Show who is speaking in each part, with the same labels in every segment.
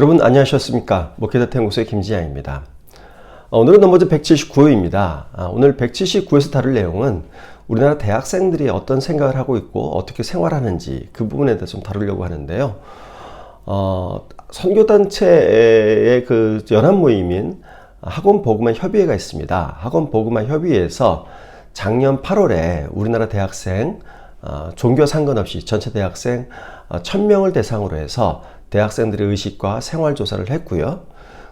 Speaker 1: 여러분 안녕하셨습니까? 목회자 연구소의 김지양입니다. 오늘은 넘버즈 179회입니다. 오늘 179회에서 다룰 내용은 우리나라 대학생들이 어떤 생각을 하고 있고 어떻게 생활하는지 그 부분에 대해서 좀 다루려고 하는데요. 선교단체의 그 연합 모임인 학원복음화 협의회가 있습니다. 학원복음화 협의회에서 작년 8월에 우리나라 대학생 종교 상관없이 전체 대학생 1000명을 대상으로 해서 대학생들의 의식과 생활 조사를 했고요.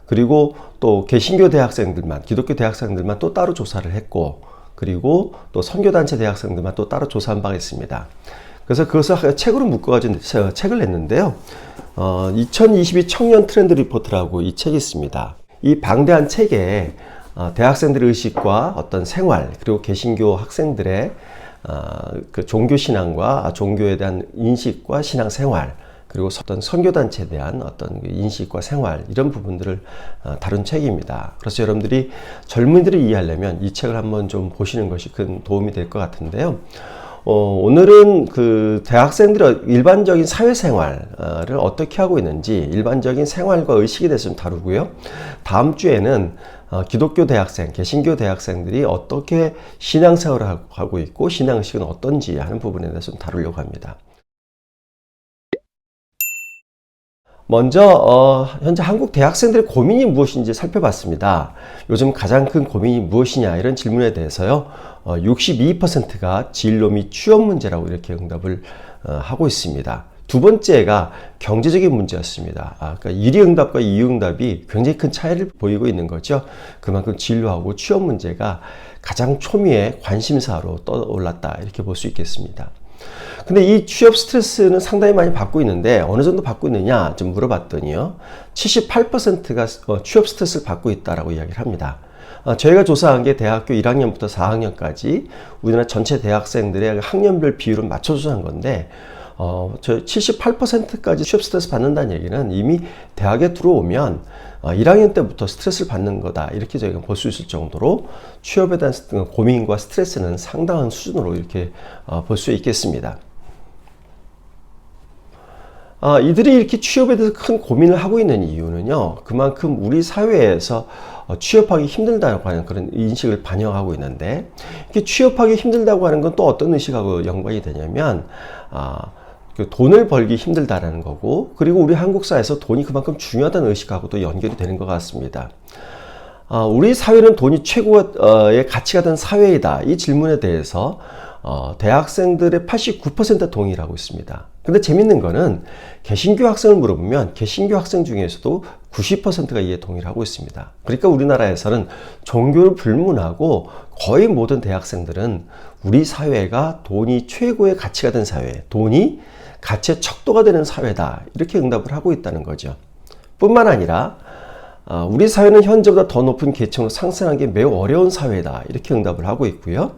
Speaker 1: 그리고 또 개신교 대학생들만, 기독교 대학생들만 또 따로 조사를 했고, 그리고 또 선교단체 대학생들만 또 따로 조사한 바가 있습니다. 그래서 그것을 책으로 묶어가지고 책을 냈는데요. 2022 청년 트렌드 리포트라고 이 책이 있습니다. 이 방대한 책에 대학생들의 의식과 어떤 생활, 그리고 개신교 학생들의 그 종교신앙과 종교에 대한 인식과 신앙생활, 그리고 어떤 선교단체에 대한 어떤 인식과 생활, 이런 부분들을 다룬 책입니다. 그래서 여러분들이 젊은이들을 이해하려면 이 책을 한번 좀 보시는 것이 큰 도움이 될 것 같은데요. 오늘은 그 대학생들의 일반적인 사회생활을 어떻게 하고 있는지, 일반적인 생활과 의식에 대해서 좀 다루고요. 다음 주에는 기독교 대학생, 개신교 대학생들이 어떻게 신앙생활을 하고 있고 신앙의식은 어떤지 하는 부분에 대해서 좀 다루려고 합니다. 먼저 현재 한국 대학생들의 고민이 무엇인지 살펴봤습니다. 요즘 가장 큰 고민이 무엇이냐, 이런 질문에 대해서요, 62%가 진로 및 취업 문제라고 이렇게 응답을 하고 있습니다. 두 번째가 경제적인 문제였습니다. 그러니까 1위 응답과 2위 응답이 굉장히 큰 차이를 보이고 있는 거죠. 그만큼 진로하고 취업 문제가 가장 초미의 관심사로 떠올랐다, 이렇게 볼 수 있겠습니다. 근데 이 취업 스트레스는 상당히 많이 받고 있는데 어느 정도 받고 있느냐 좀 물어봤더니요, 78%가 취업 스트레스를 받고 있다라고 이야기를 합니다. 저희가 조사한 게 대학교 1학년부터 4학년까지 우리나라 전체 대학생들의 학년별 비율을 맞춰 조사한 건데, 저 78%까지 취업 스트레스 받는다는 얘기는 이미 대학에 들어오면 1학년 때부터 스트레스를 받는 거다, 이렇게 저희가 볼 수 있을 정도로 취업에 대한 고민과 스트레스는 상당한 수준으로 이렇게 볼 수 있겠습니다. 이들이 이렇게 취업에 대해서 큰 고민을 하고 있는 이유는요, 그만큼 우리 사회에서 취업하기 힘들다고 하는 그런 인식을 반영하고 있는데, 이렇게 취업하기 힘들다고 하는 건 또 어떤 의식하고 연관이 되냐면, 돈을 벌기 힘들다라는 거고, 그리고 우리 한국 사회에서 돈이 그만큼 중요하다는 의식하고도 연결이 되는 것 같습니다. 우리 사회는 돈이 최고의 가치가 된 사회이다, 이 질문에 대해서 대학생들의 89%가 동의를 하고 있습니다. 근데 재밌는 거는 개신교 학생을 물어보면 개신교 학생 중에서도 90%가 이에 동의를 하고 있습니다. 그러니까 우리나라에서는 종교를 불문하고 거의 모든 대학생들은 우리 사회가 돈이 최고의 가치가 된 사회, 돈이 가치의 척도가 되는 사회다, 이렇게 응답을 하고 있다는 거죠. 뿐만 아니라 우리 사회는 현재보다 더 높은 계층으로 상승하는 게 매우 어려운 사회다, 이렇게 응답을 하고 있고요.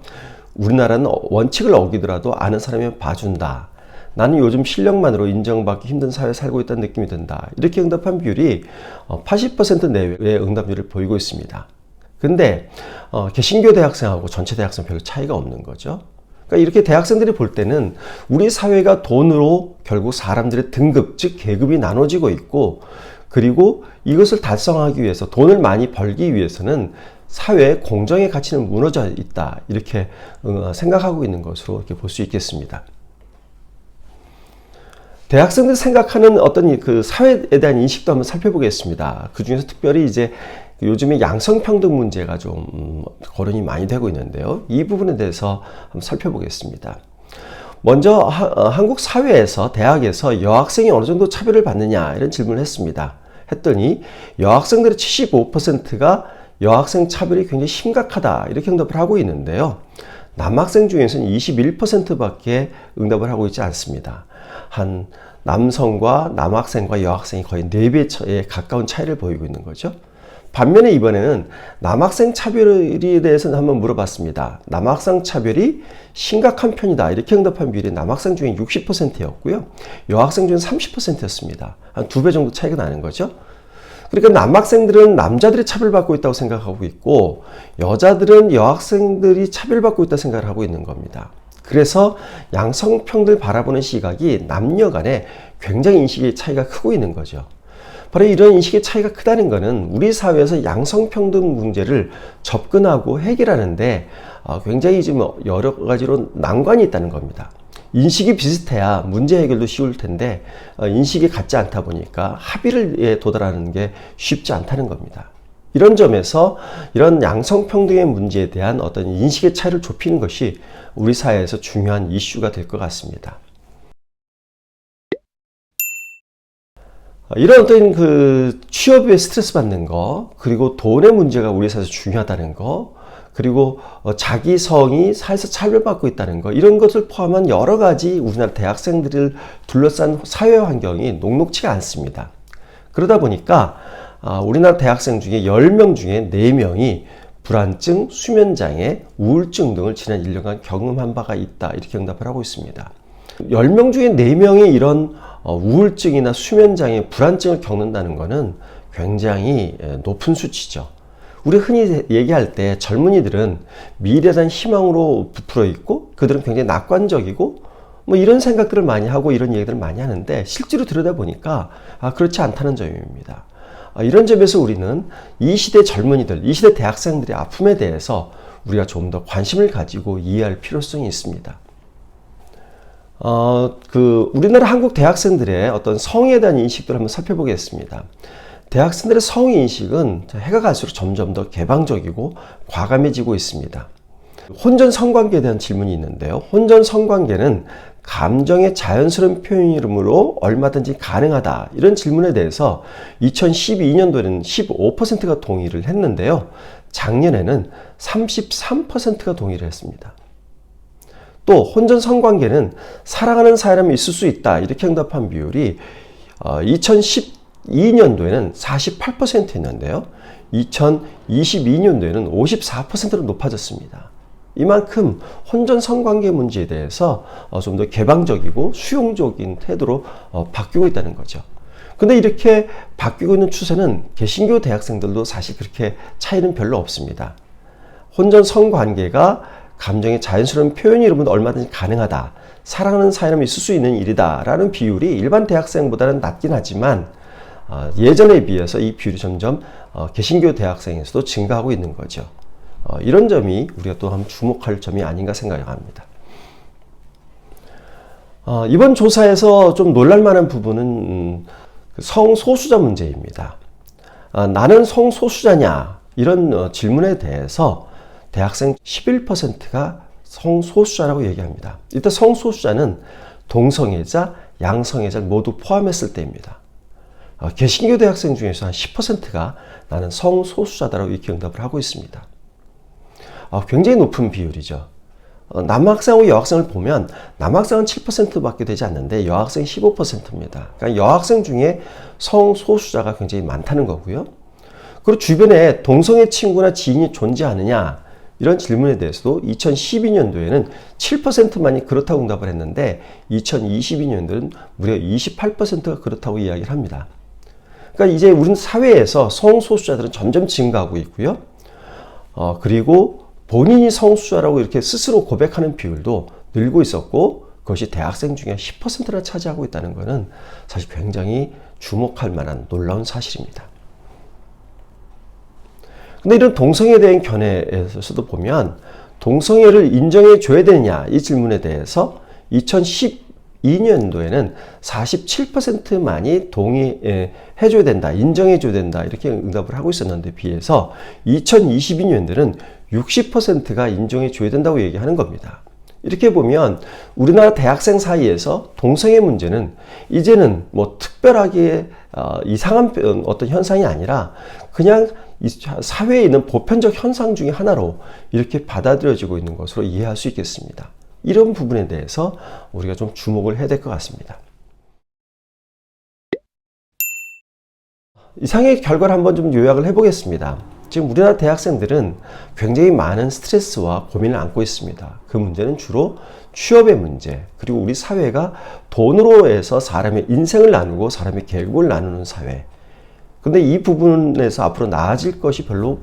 Speaker 1: 우리나라는 원칙을 어기더라도 아는 사람이면 봐준다, 나는 요즘 실력만으로 인정받기 힘든 사회에 살고 있다는 느낌이 든다, 이렇게 응답한 비율이 80% 내외의 응답률을 보이고 있습니다. 근데 개신교 대학생하고 전체 대학생 별로 차이가 없는 거죠. 그러니까 이렇게 대학생들이 볼 때는 우리 사회가 돈으로 결국 사람들의 등급, 즉 계급이 나눠지고 있고, 그리고 이것을 달성하기 위해서, 돈을 많이 벌기 위해서는 사회의 공정의 가치는 무너져 있다, 이렇게 생각하고 있는 것으로 이렇게 볼 수 있겠습니다. 대학생들이 생각하는 어떤 그 사회에 대한 인식도 한번 살펴보겠습니다. 그 중에서 특별히 이제 요즘에 양성평등 문제가 좀 거론이 많이 되고 있는데요, 이 부분에 대해서 한번 살펴보겠습니다. 먼저 한국 사회에서, 대학에서 여학생이 어느 정도 차별을 받느냐, 이런 질문을 했더니 여학생들의 75%가 여학생 차별이 굉장히 심각하다, 이렇게 응답을 하고 있는데요, 남학생 중에서는 21%밖에 응답을 하고 있지 않습니다. 한 남성과 남학생과 여학생이 거의 4배에 가까운 차이를 보이고 있는 거죠. 반면에 이번에는 남학생 차별에 대해서는 한번 물어봤습니다. 남학생 차별이 심각한 편이다, 이렇게 응답한 비율이 남학생 중에 60%였고요. 여학생 중에 30%였습니다. 한 2배 정도 차이가 나는 거죠. 그러니까 남학생들은 남자들이 차별받고 있다고 생각하고 있고, 여자들은 여학생들이 차별받고 있다고 생각을 하고 있는 겁니다. 그래서 양성평등을 바라보는 시각이 남녀 간에 굉장히 인식의 차이가 크고 있는 거죠. 바로 이런 인식의 차이가 크다는 것은 우리 사회에서 양성평등 문제를 접근하고 해결하는데 굉장히 지금 여러 가지로 난관이 있다는 겁니다. 인식이 비슷해야 문제 해결도 쉬울 텐데 인식이 같지 않다 보니까 합의를 도달하는 게 쉽지 않다는 겁니다. 이런 점에서 이런 양성평등의 문제에 대한 어떤 인식의 차이를 좁히는 것이 우리 사회에서 중요한 이슈가 될 것 같습니다. 이런 어떤 그 취업에 스트레스 받는 거, 그리고 돈의 문제가 우리 사회에서 중요하다는 거, 그리고 자기 성이 사회에서 차별받고 있다는 거, 이런 것을 포함한 여러 가지 우리나라 대학생들을 둘러싼 사회 환경이 녹록치가 않습니다. 그러다 보니까 우리나라 대학생 중에 10명 중에 4명이 불안증, 수면장애, 우울증 등을 지난 1년간 경험한 바가 있다, 이렇게 응답을 하고 있습니다. 10명 중에 4명이 이런 우울증이나 수면장애, 불안증을 겪는다는 것은 굉장히 높은 수치죠. 우리 흔히 얘기할 때 젊은이들은 미래에 대한 희망으로 부풀어 있고 그들은 굉장히 낙관적이고 뭐 이런 생각들을 많이 하고 이런 얘기들을 많이 하는데 실제로 들여다보니까 그렇지 않다는 점입니다. 이런 점에서 우리는 이 시대 젊은이들, 이 시대 대학생들의 아픔에 대해서 우리가 좀 더 관심을 가지고 이해할 필요성이 있습니다. 우리나라 한국 대학생들의 어떤 성에 대한 인식들을 한번 살펴보겠습니다. 대학생들의 성인식은 해가 갈수록 점점 더 개방적이고 과감해지고 있습니다. 혼전 성관계에 대한 질문이 있는데요. 혼전 성관계는 감정의 자연스러운 표현이므로 얼마든지 가능하다. 이런 질문에 대해서 2012년도에는 15%가 동의를 했는데요. 작년에는 33%가 동의를 했습니다. 또 혼전 성관계는 사랑하는 사람이 있을 수 있다. 이렇게 응답한 비율이 2012년도에는 48%였는데요. 2022년도에는 54%로 높아졌습니다. 이만큼 혼전 성관계 문제에 대해서 좀 더 개방적이고 수용적인 태도로 바뀌고 있다는 거죠. 근데 이렇게 바뀌고 있는 추세는 개신교 대학생들도 사실 그렇게 차이는 별로 없습니다. 혼전 성관계가 감정의 자연스러운 표현이라면 얼마든지 가능하다. 사랑하는 사람이 있을 수 있는 일이다. 라는 비율이 일반 대학생보다는 낮긴 하지만 예전에 비해서 이 비율이 점점 개신교 대학생에서도 증가하고 있는 거죠. 이런 점이 우리가 또 한번 주목할 점이 아닌가 생각합니다. 이번 조사에서 좀 놀랄만한 부분은 성소수자 문제입니다. 나는 성소수자냐? 이런 질문에 대해서 대학생 11%가 성소수자라고 얘기합니다. 일단 성소수자는 동성애자, 양성애자 모두 포함했을 때입니다. 개신교 대학생 중에서 한 10%가 나는 성소수자다라고 이렇게 응답을 하고 있습니다. 굉장히 높은 비율이죠. 남학생하고 여학생을 보면 남학생은 7%밖에 되지 않는데 여학생이 15%입니다. 그러니까 여학생 중에 성소수자가 굉장히 많다는 거고요. 그리고 주변에 동성애 친구나 지인이 존재하느냐 이런 질문에 대해서도 2012년도에는 7%만이 그렇다고 응답을 했는데 2022년도는 무려 28%가 그렇다고 이야기를 합니다. 그러니까 이제 우리 사회에서 성소수자들은 점점 증가하고 있고요. 그리고 본인이 성소수자라고 이렇게 스스로 고백하는 비율도 늘고 있었고 그것이 대학생 중에 10%나 차지하고 있다는 것은 사실 굉장히 주목할 만한 놀라운 사실입니다. 근데 이런 동성애에 대한 견해에서도 보면 동성애를 인정해 줘야 되느냐 이 질문에 대해서 2012년도에는 47%만이 동의해 줘야 된다, 인정해 줘야 된다 이렇게 응답을 하고 있었는데 비해서 2022년도는 60%가 인정해 줘야 된다고 얘기하는 겁니다. 이렇게 보면 우리나라 대학생 사이에서 동성애 문제는 이제는 뭐 특별하게 이상한 어떤 현상이 아니라 그냥 사회에 있는 보편적 현상 중에 하나로 이렇게 받아들여지고 있는 것으로 이해할 수 있겠습니다. 이런 부분에 대해서 우리가 좀 주목을 해야 될 것 같습니다. 이상의 결과를 한번 좀 요약을 해보겠습니다. 지금 우리나라 대학생들은 굉장히 많은 스트레스와 고민을 안고 있습니다. 그 문제는 주로 취업의 문제, 그리고 우리 사회가 돈으로 해서 사람의 인생을 나누고 사람의 계급을 나누는 사회. 근데 이 부분에서 앞으로 나아질 것이 별로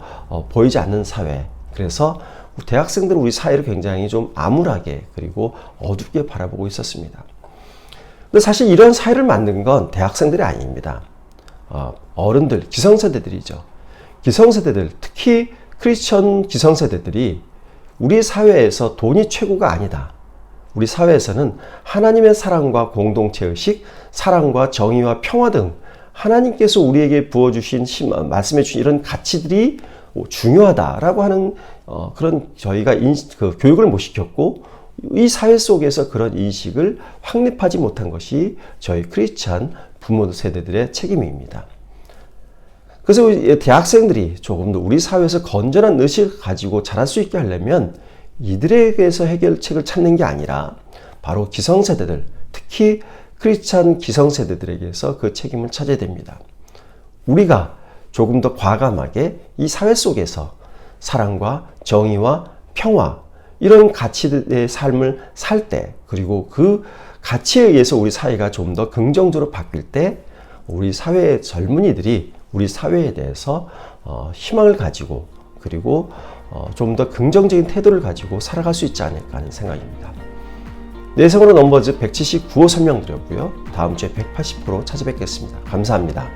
Speaker 1: 보이지 않는 사회. 그래서 대학생들은 우리 사회를 굉장히 좀 암울하게 그리고 어둡게 바라보고 있었습니다. 근데 사실 이런 사회를 만든 건 대학생들이 아닙니다. 어른들, 기성세대들이죠. 기성세대들, 특히 크리스천 기성세대들이 우리 사회에서 돈이 최고가 아니다. 우리 사회에서는 하나님의 사랑과 공동체의식, 사랑과 정의와 평화 등 하나님께서 우리에게 부어주신, 말씀해주신 이런 가치들이 중요하다라고 하는 그런 저희가 교육을 못 시켰고, 이 사회 속에서 그런 인식을 확립하지 못한 것이 저희 크리스찬 부모 세대들의 책임입니다. 그래서 대학생들이 조금 더 우리 사회에서 건전한 의식을 가지고 자랄 수 있게 하려면 이들에게서 해결책을 찾는 게 아니라 바로 기성세대들, 특히 크리스찬 기성세대들에게서 그 책임을 찾아야 됩니다. 우리가 조금 더 과감하게 이 사회 속에서 사랑과 정의와 평화, 이런 가치의 삶을 살 때, 그리고 그 가치에 의해서 우리 사회가 좀 더 긍정적으로 바뀔 때 우리 사회의 젊은이들이 우리 사회에 대해서 희망을 가지고, 그리고 좀 더 긍정적인 태도를 가지고 살아갈 수 있지 않을까 하는 생각입니다. 내성으로 넘버즈 179호 설명드렸고요. 다음 주에 180호로 찾아뵙겠습니다. 감사합니다.